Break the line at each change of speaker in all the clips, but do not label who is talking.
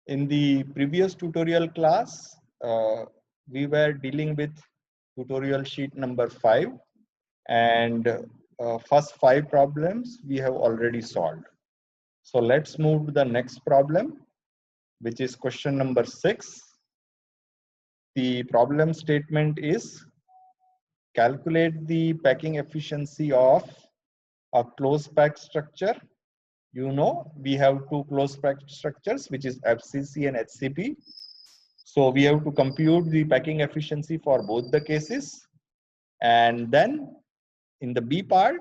In the previous tutorial class, we were dealing with tutorial sheet number 5, and first 5 problems we have already solved. So let's move to the next problem, which is question number 6. The problem statement is calculate the packing efficiency of a closed pack structure. You know, we have two closed pack structures, which is FCC and HCP. So we have to compute the packing efficiency for both the cases. And then in the B part,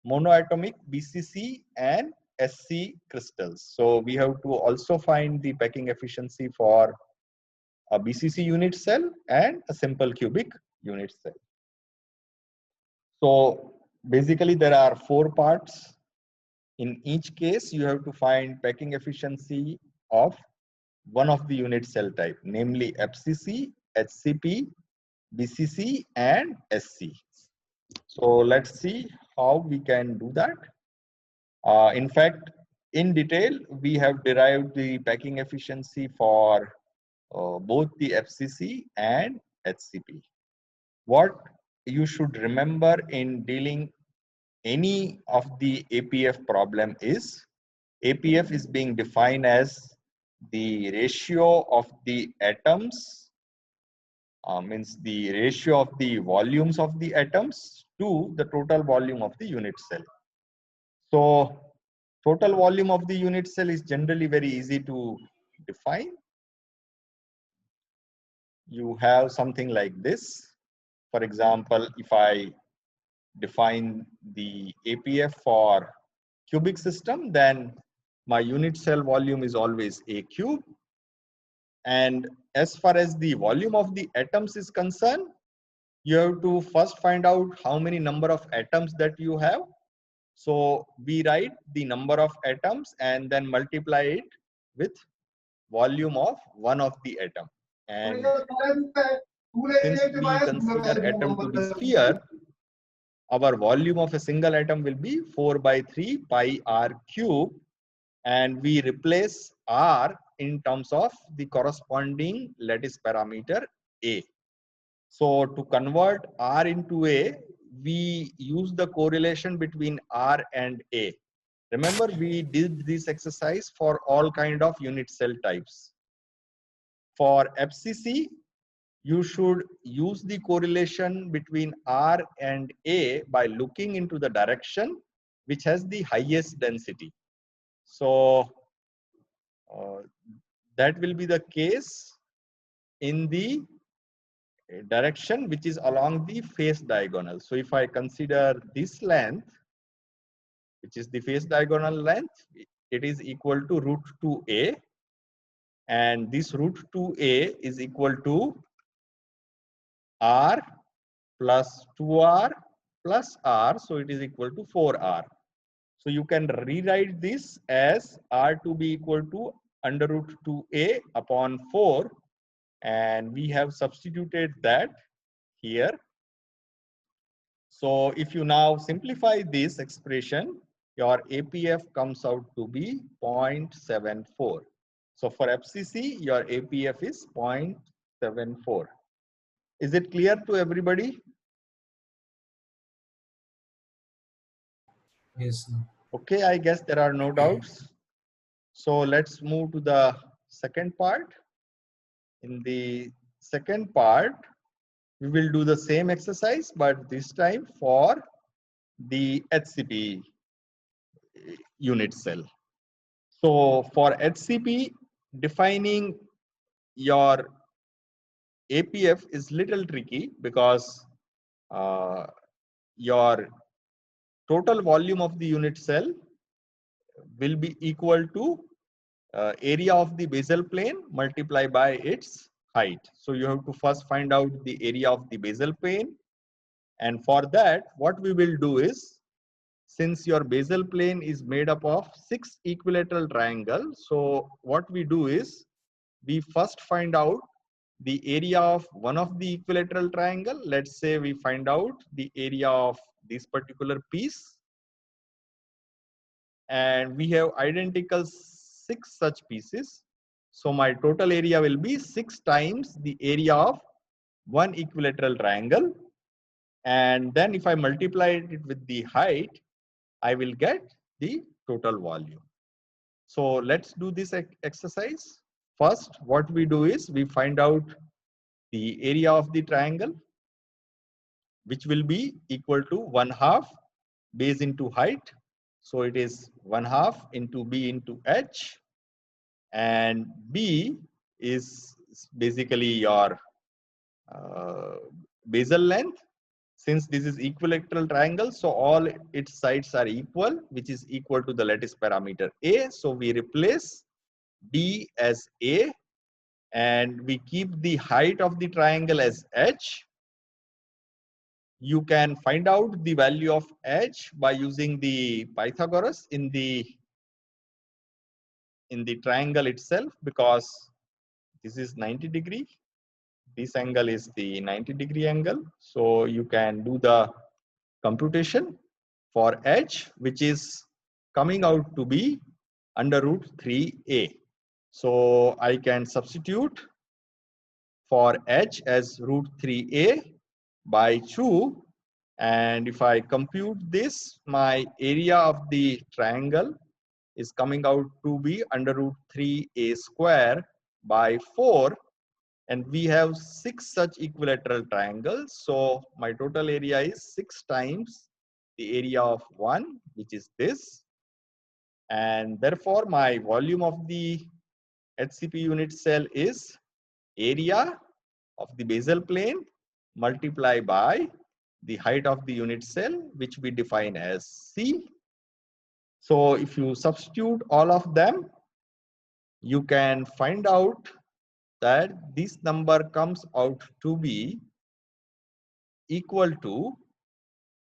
monoatomic BCC and SC crystals. So we have to also find the packing efficiency for a BCC unit cell and a simple cubic unit cell. So basically there are 4 parts. In each case, you have to find packing efficiency of one of the unit cell type, namely FCC, HCP, BCC, and SC. So let's see how we can do that. In fact, in detail, we have derived the packing efficiency for both the FCC and HCP. What you should remember in dealing any of the APF problem is, APF is being defined as the ratio of the atoms, means the ratio of the volumes of the atoms to the total volume of the unit cell. So total volume of the unit cell is generally very easy to define. You have something like this. For example, if I define the APF for cubic system, then my unit cell volume is always A cube. And as far as the volume of the atoms is concerned, you have to first find out how many number of atoms that you have. So we write the number of atoms and then multiply it with volume of one of the atom. And since we consider atom to be sphere, our volume of a single atom will be 4 by 3 pi r cube, and we replace r in terms of the corresponding lattice parameter A. So to convert R into A, we use the correlation between R and A. Remember, we did this exercise for all kind of unit cell types. For FCC, you should use the correlation between R and A by looking into the direction which has the highest density. So that will be the case in the direction which is along the face diagonal. So if I consider this length, which is the face diagonal length, it is equal to root 2a, and this root 2a is equal to r plus 2r plus r, so it is equal to 4r. So you can rewrite this as r to be equal to under root 2a upon 4, and we have substituted that here. So if you now simplify this expression, your APF comes out to be 0.74. So for FCC, your APF is 0.74. Is it clear to everybody?
Yes, sir.
Okay, I guess there are no doubts. So let's move to the second part. In the second part, we will do the same exercise, but this time for the HCP unit cell. So for HCP, defining your APF is little tricky because your total volume of the unit cell will be equal to area of the basal plane multiplied by its height. So you have to first find out the area of the basal plane, and for that what we will do is, since your basal plane is made up of 6 equilateral triangles, so what we do is we first find out the area of one of the equilateral triangle. Let's say we find out the area of this particular piece, and we have identical 6 such pieces. So my total area will be 6 times the area of one equilateral triangle. And then if I multiply it with the height, I will get the total volume. So let's do this exercise. First, what we do is we find out the area of the triangle, which will be equal to 1/2 base into height. So it is 1/2 into B into H, and B is basically your basal length. Since this is equilateral triangle, so all its sides are equal, which is equal to the lattice parameter A. So we replace B as A, and we keep the height of the triangle as H. You can find out the value of H by using the Pythagoras in the triangle itself, because this is 90°. This angle is the 90° angle. So you can do the computation for H, which is coming out to be under root 3a. So I can substitute for H as root 3a by 2. And if I compute this, my area of the triangle is coming out to be under root 3a square by 4. And we have 6 such equilateral triangles. So my total area is 6 times the area of one, which is this. And therefore, my volume of the HCP unit cell is area of the basal plane multiplied by the height of the unit cell, which we define as C. So if you substitute all of them, you can find out that this number comes out to be equal to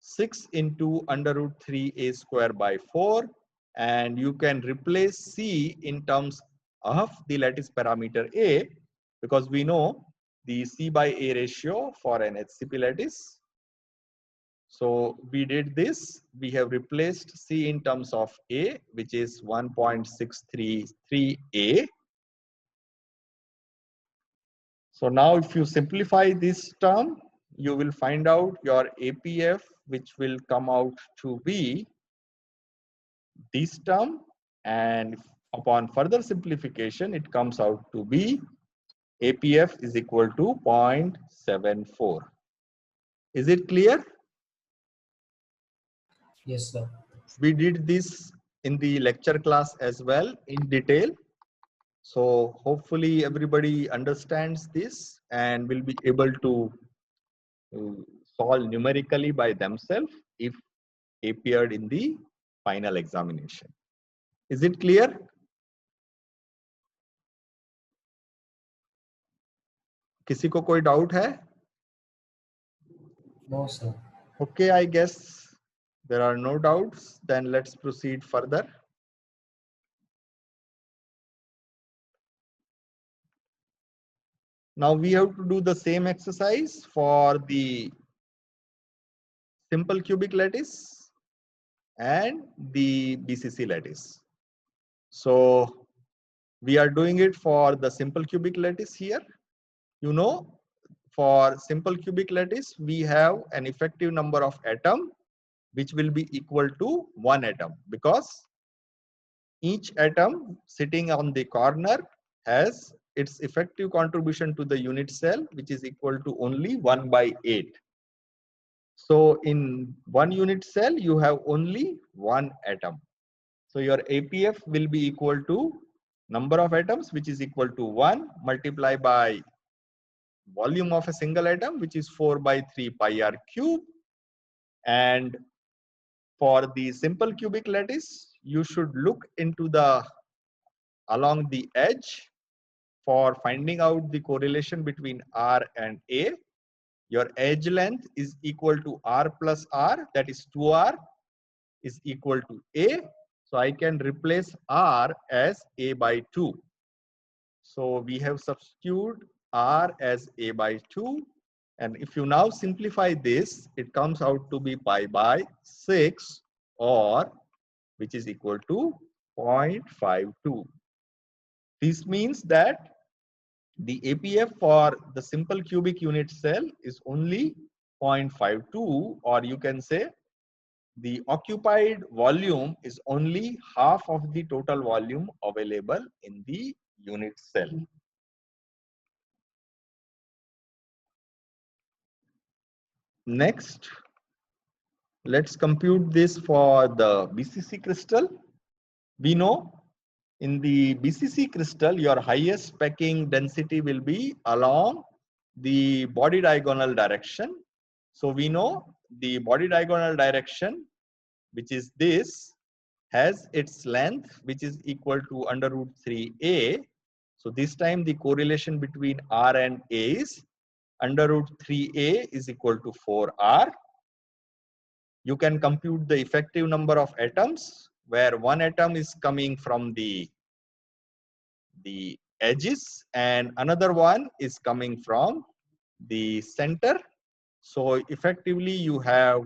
6 into under root 3a square by 4, and you can replace C in terms of the lattice parameter A, because we know the C by A ratio for an HCP lattice. So we did this. We have replaced C in terms of A, which is 1.633A. So now if you simplify this term, you will find out your APF, which will come out to be this term, and upon further simplification, it comes out to be APF is equal to 0.74. Is it clear?
Yes, sir.
We did this in the lecture class as well in detail. So hopefully everybody understands this and will be able to solve numerically by themselves if appeared in the final examination. Is it clear? किसी को कोई doubt है?
No, sir.
Okay, I guess there are no doubts. Then let's proceed further. Now we have to do the same exercise for the simple cubic lattice and the BCC lattice. So we are doing it for the simple cubic lattice here. You know, for simple cubic lattice, we have an effective number of atom, which will be equal to 1 atom, because each atom sitting on the corner has its effective contribution to the unit cell, which is equal to only 1/8. So in one unit cell, you have only one atom. So your APF will be equal to number of atoms, which is equal to 1 multiplied by volume of a single atom, which is 4/3 pi r cube. And for the simple cubic lattice, you should look into the along the edge for finding out the correlation between R and A. Your edge length is equal to R plus R, that is 2R is equal to A. So I can replace R as A by 2. So we have substituted R as A by 2. And if you now simplify this, it comes out to be pi by 6, or which is equal to 0.52. This means that the APF for the simple cubic unit cell is only 0.52, or you can say the occupied volume is only half of the total volume available in the unit cell. Next, let's compute this for the BCC crystal. We know in the BCC crystal, your highest packing density will be along the body diagonal direction. So we know the body diagonal direction, which is this, has its length, which is equal to under root 3a. So this time the correlation between R and A is under root 3a is equal to 4R. You can compute the effective number of atoms, where one atom is coming from the edges and another one is coming from the center. So effectively you have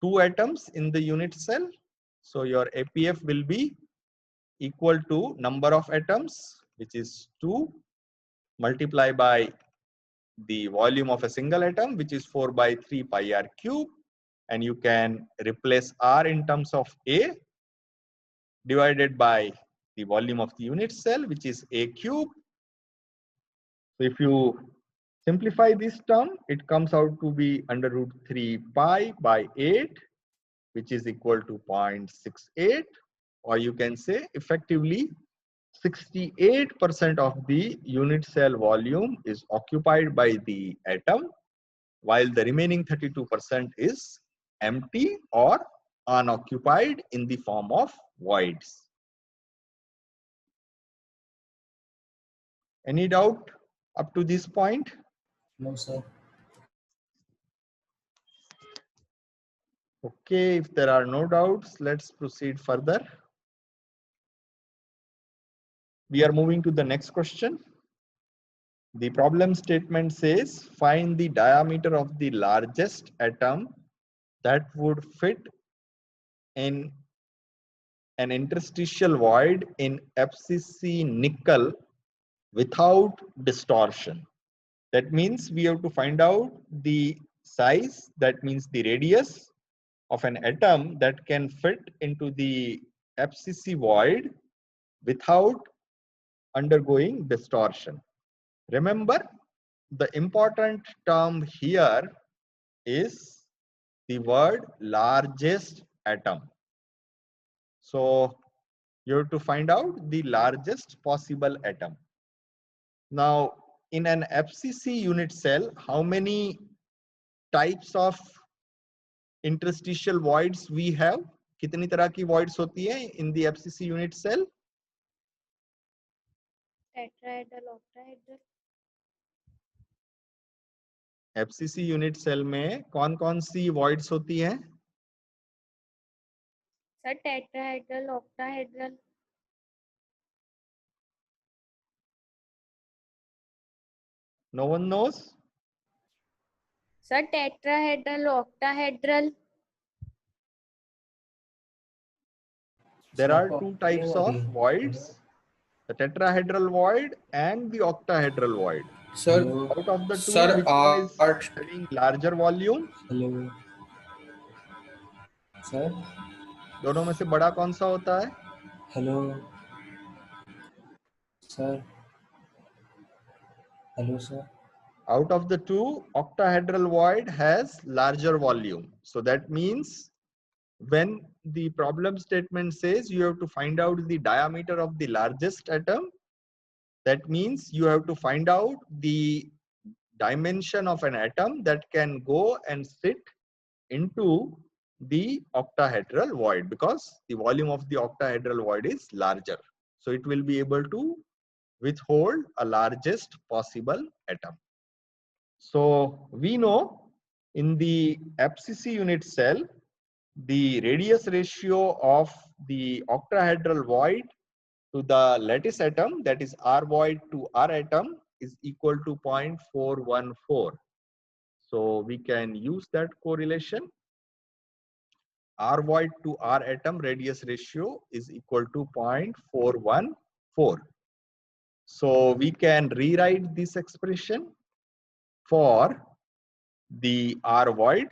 two atoms in the unit cell. So your APF will be equal to number of atoms, which is 2, multiplied by the volume of a single atom, which is 4 by 3 pi r cube. And you can replace R in terms of A divided by the volume of the unit cell, which is A cube. So if you simplify this term, it comes out to be under root 3 pi by 8, which is equal to 0.68, or you can say effectively 68% of the unit cell volume is occupied by the atom, while the remaining 32% is empty or unoccupied in the form of voids. Any doubt up to this point?
No, sir.
Okay, if there are no doubts, let's proceed further. We are moving to the next question. The problem statement says, find the diameter of the largest atom that would fit in an interstitial void in FCC nickel without distortion. That means we have to find out the size, that means the radius of an atom that can fit into the FCC void without undergoing distortion. Remember, the important term here is the word largest atom. So you have to find out the largest possible atom. Now, in an FCC unit cell, how many types of interstitial voids we have? कितनी तरह की voids होती हैं in the FCC unit cell?
Tetrahedral, octahedral.
FCC unit cell में कौन कौन सी voids होती हैं?
Sir tetrahedral, octahedral.
No one knows?
Sir tetrahedral, octahedral.
There are two types of voids, the tetrahedral void and the octahedral void.
Sir,
Out of the two,
sir,
which one is
art.
having larger volume?
Hello. Sir.
दोनों में से बड़ा कौन सा होता है?
Hello. Sir. Hello, sir.
Out of the two, octahedral void has larger volume. So that means when the problem statement says you have to find out the diameter of the largest atom, that means you have to find out the dimension of an atom that can go and sit into the octahedral void, because the volume of the octahedral void is larger. So it will be able to withhold a largest possible atom. So we know in the FCC unit cell, the radius ratio of the octahedral void to the lattice atom, that is R void to R atom, is equal to 0.414. So we can use that correlation. R void to R atom radius ratio is equal to 0.414. So we can rewrite this expression for the R void.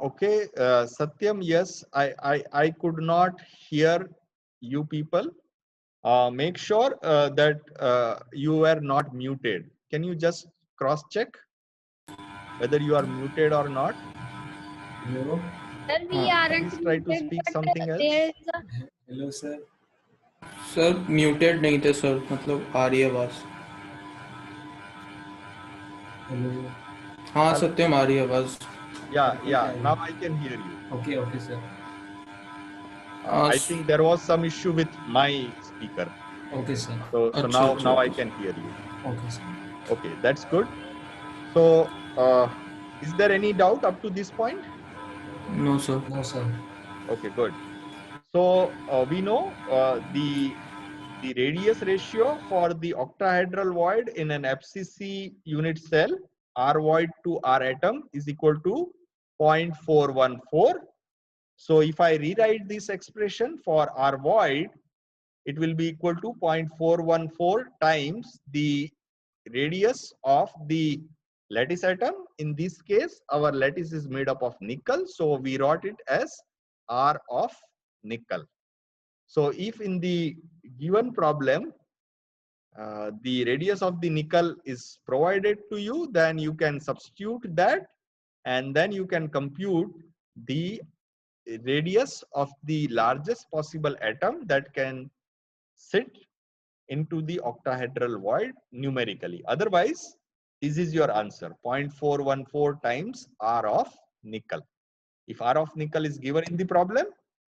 Okay, Satyam, yes, I could not hear you people. Make sure that you are not muted. Can you just cross check whether you are muted or not?
Hello.
Sir, we aren't
Please try to
muted,
speak
but
something
there
else.
is a
Hello, sir.
Sir muted नहीं थे sir, मतलब आ रही है आवाज़।
Hello.
हाँ
Hello?
सत्यम, आ रही है आवाज़।
Yeah,
Okay,
yeah. Now I can hear you.
okay, sir.
I think there was some issue with my speaker.
Okay, sir.
So
अच्छा
now
अच्छा
I can hear you.
Okay, sir.
Okay, that's good. So is there any doubt up to this point?
No sir.
No, sir.
Okay, good. So we know the radius ratio for the octahedral void in an FCC unit cell, R void to R atom, is equal to 0.414. So if I rewrite this expression for R void, it will be equal to 0.414 times the radius of the lattice atom. In this case, our lattice is made up of nickel, so we wrote it as R of nickel. So if in the given problem, the radius of the nickel is provided to you, then you can substitute that and then you can compute the radius of the largest possible atom that can sit into the octahedral void numerically. Otherwise, this is your answer, 0.414 times R of nickel. If R of nickel is given in the problem,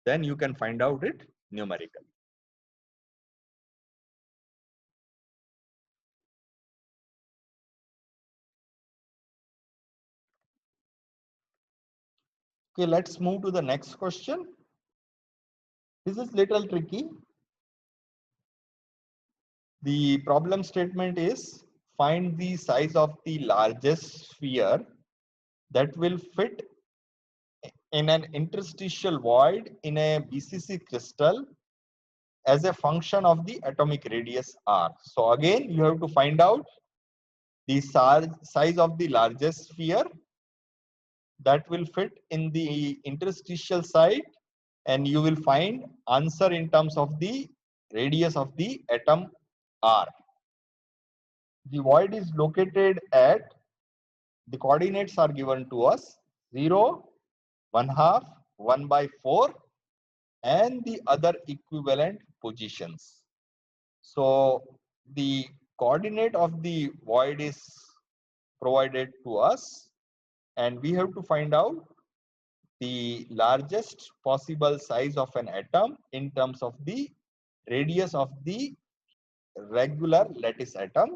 then you can find out it numerically. Okay, let's move to the next question. This is little tricky. The problem statement is find the size of the largest sphere that will fit in an interstitial void in a BCC crystal as a function of the atomic radius r. So again, you have to find out the size of the largest sphere that will fit in the interstitial site, and you will find answer in terms of the radius of the atom r. The void is located at, the coordinates are given to us, 0, 1/2, 1/4, and the other equivalent positions. So the coordinate of the void is provided to us, and we have to find out the largest possible size of an atom in terms of the radius of the regular lattice atom,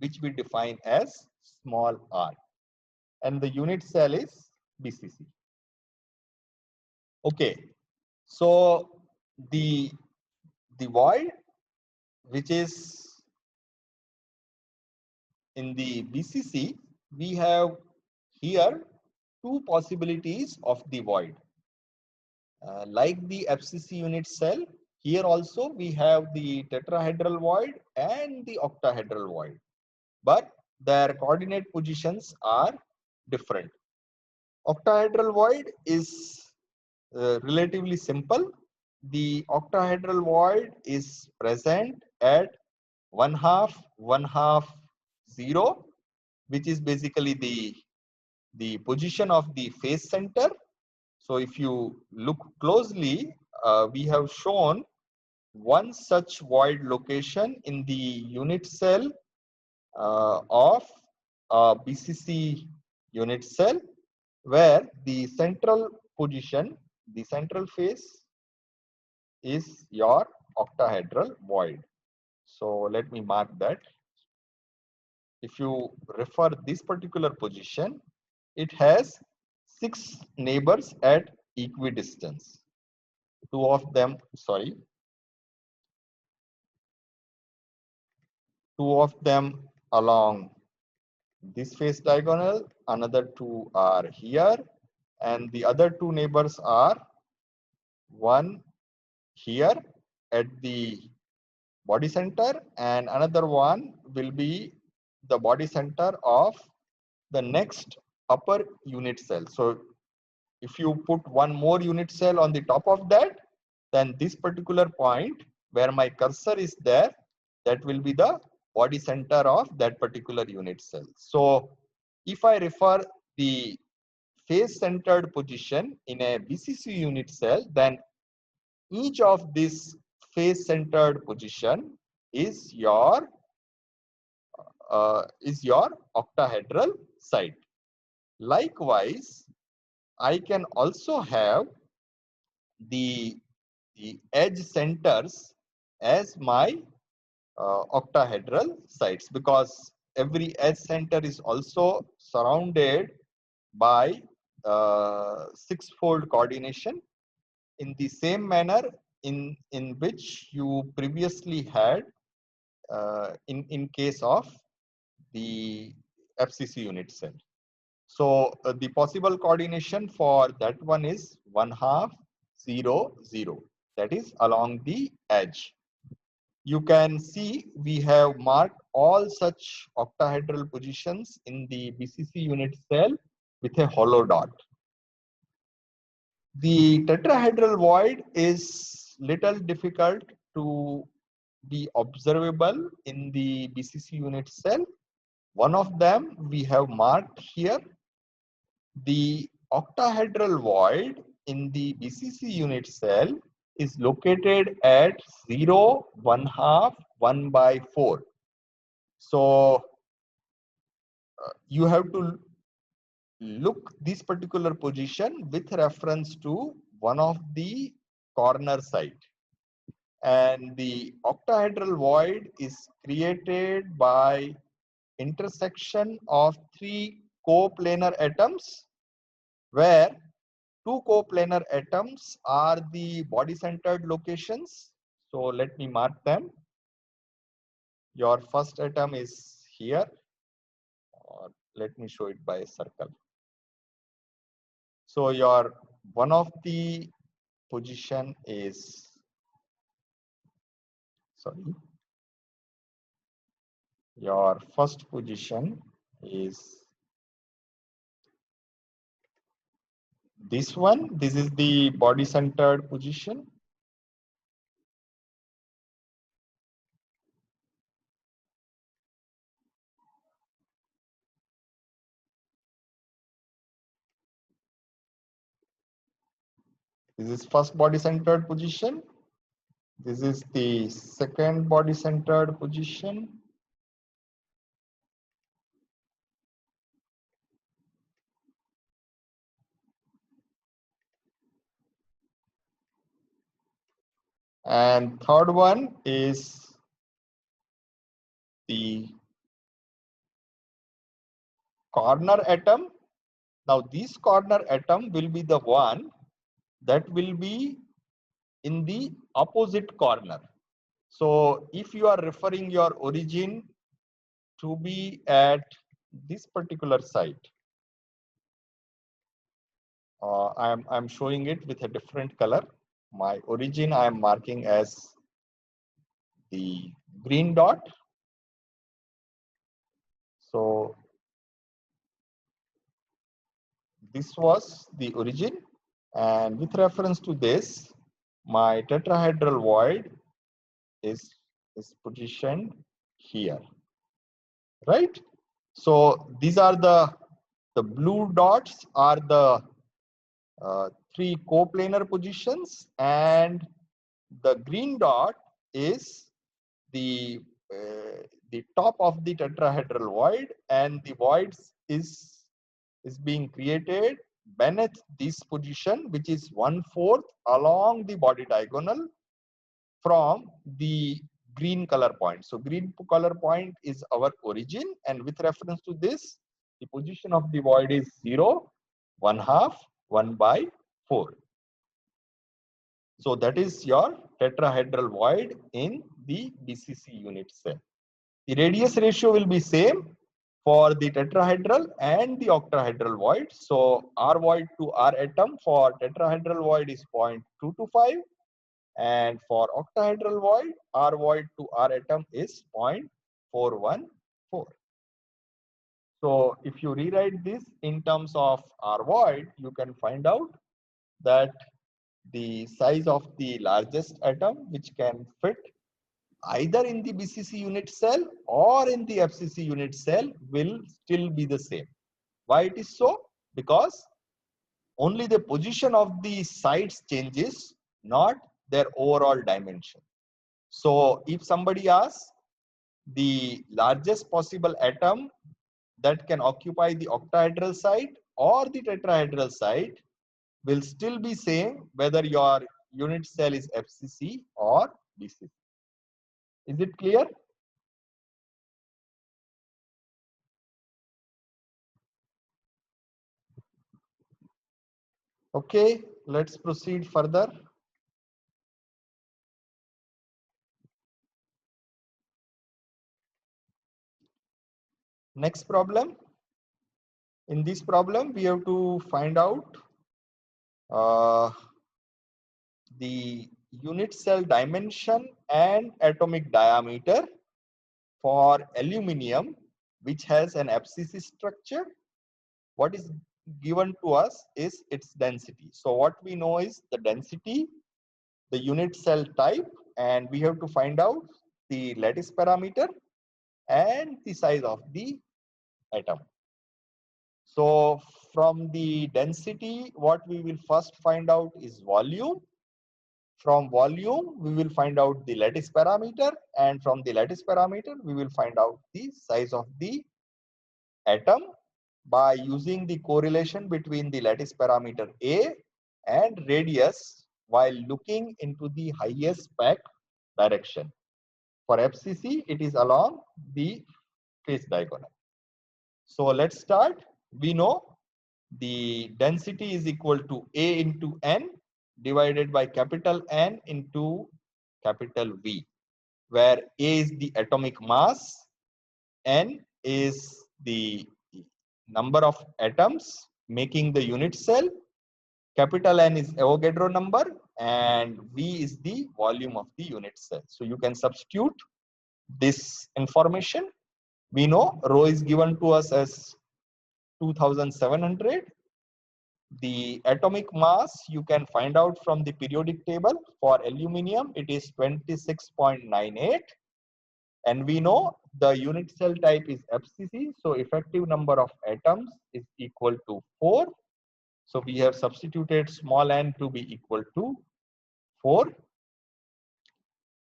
which we define as small r, and the unit cell is BCC. Okay, so the void which is in the BCC, we have here two possibilities of the void. Like the FCC unit cell, here also we have the tetrahedral void and the octahedral void, but their coordinate positions are different. Octahedral void is relatively simple. The octahedral void is present at 1/2, 1/2, 0, which is basically the position of the phase center. So if you look closely, we have shown one such void location in the unit cell of BCC unit cell, where the central position, the central phase, is your octahedral void. So let me mark that. If you refer this particular position, it has 6 neighbors at equidistance. Two of them along this phase diagonal, another 2 are here, and the other two neighbors are one here at the body center, and another one will be the body center of the next upper unit cell. So if you put one more unit cell on the top of that, then this particular point where my cursor is there, that will be the body center of that particular unit cell. So if I refer the face centered position in a BCC unit cell, then each of this face centered position is your octahedral site. Likewise, I can also have the edge centers as my octahedral sites, because every edge center is also surrounded by six-fold coordination in the same manner in which you previously had in case of the FCC unit cell. So the possible coordination for that one is 1/2, 0, 0. That is along the edge. You can see we have marked all such octahedral positions in the BCC unit cell with a hollow dot. The tetrahedral void is little difficult to be observable in the BCC unit cell. One of them we have marked here. The octahedral void in the BCC unit cell is located at 0, 1/2, 1/4. So you have to look this particular position with reference to one of the corner site. And the octahedral void is created by intersection of three coplanar atoms, where two coplanar atoms are the body centered locations. So let me mark them. Your first atom is here, or let me show it by a circle. So your one of the position is, sorry, your first position is this one. This is the body centered position. This is first body centered position. This is the second body centered position. And third one is the corner atom. Now this corner atom will be the one that will be in the opposite corner. So if you are referring your origin to be at this particular site, I'm showing it with a different color. My origin I am marking as the green dot. So this was the origin, and with reference to this, my tetrahedral void is positioned here, right? So these are the blue dots are the three coplanar positions, and the green dot is the top of the tetrahedral void, and the voids is being created beneath this position, which is 1/4 along the body diagonal from the green color point. So green color point is our origin, and with reference to this, the position of the void is 0, 1/2, 1/4. So that is your tetrahedral void in the BCC unit cell. The radius ratio will be same. for the tetrahedral and the octahedral void. So R void to R atom for tetrahedral void is 0.225, and for octahedral void, R void to R atom is 0.414. So if you rewrite this in terms of R void, you can find out that the size of the largest atom which can fit either in the BCC unit cell or in the FCC unit cell will still be the same. Why it is so? Because only the position of the sites changes, not their overall dimension. So if somebody asks the largest possible atom that can occupy the octahedral site or the tetrahedral site will still be same whether your unit cell is FCC or BCC. Is it clear? Okay, let's proceed further. Next problem. In this problem, we have to find out the unit cell dimension and atomic diameter for aluminum, which has an FCC structure. What is given to us is its density. So what we know is the density, the unit cell type, and we have to find out the lattice parameter and the size of the atom. So from the density, what we will first find out is volume. From volume, we will find out the lattice parameter, and from the lattice parameter, we will find out the size of the atom by using the correlation between the lattice parameter A and radius while looking into the highest spec direction. For FCC, it is along the phase diagonal. So let's start. We know the density is equal to A into N divided by capital N into capital V, where A is the atomic mass, N is the number of atoms making the unit cell, capital N is Avogadro number, and V is the volume of the unit cell. So you can substitute this information. We know rho is given to us as 2700. The atomic mass you can find out from the periodic table. For aluminum, it is 26.98. And we know the unit cell type is FCC. So effective number of atoms is equal to 4. So we have substituted small n to be equal to 4.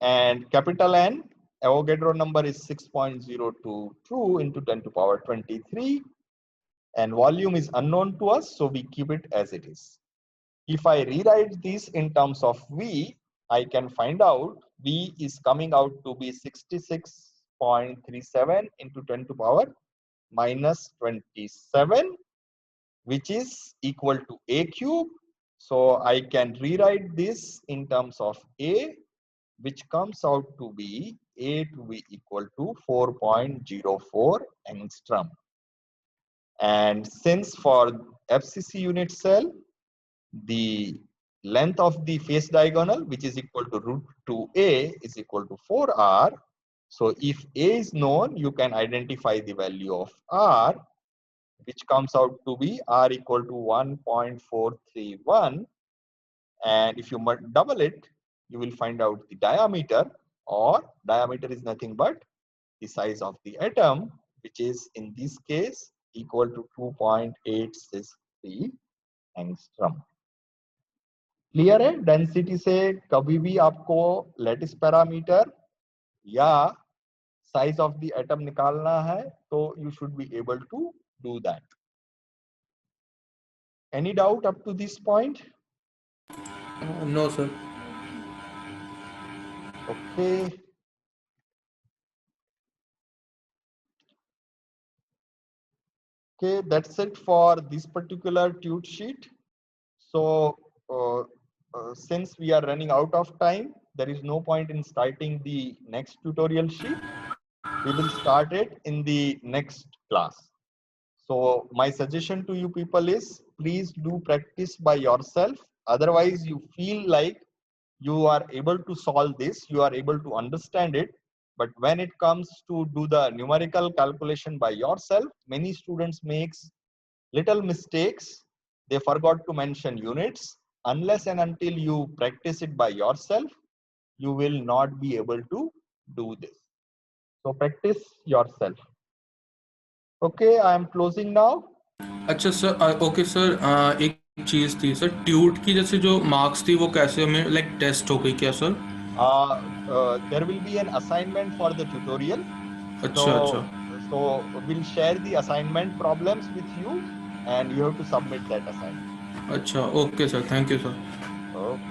And capital N, Avogadro number is 6.022 into 10 to power 23. And volume is unknown to us, so we keep it as it is. If I rewrite this in terms of V, I can find out V is coming out to be 66.37 into 10 to power minus 27, which is equal to A cube. So I can rewrite this in terms of A, which comes out to be A to be equal to 4.04 angstrom. And since for FCC unit cell, the length of the face diagonal, which is equal to root 2a, is equal to 4r. So if a is known, you can identify the value of r, which comes out to be r equal to 1.431. And if you double it, you will find out the diameter, or diameter is nothing but the size of the atom, which is in this case equal to 2.863 angstrom. Clear है? Density से कभी भी आपको lattice parameter या size of the atom निकालना है तो you should be able to do that. Any doubt up to this point?
No, sir.
Okay. Okay, that's it for this particular tute sheet. So since we are running out of time, there is no point in starting the next tutorial sheet. We will start it in the next class. So my suggestion to you people is, please do practice by yourself. Otherwise, you feel like you are able to solve this, you are able to understand it. But when it comes to do the numerical calculation by yourself, many students makes little mistakes. They forgot to mention units. Unless and until you practice it by yourself, you will not be able to do this. So practice yourself. Okay, I am closing now.
अच्छा sir, okay sir, एक चीज़ थी sir, tweet की जैसे जो marks थी वो कैसे हमें लाइक टेस्ट हो गई क्या sir?
There will be an assignment for the tutorial.
अच्छा अच्छा
So we'll share the assignment problems with you and you have to submit that assignment.
अच्छा, okay sir, thank you sir.
Okay.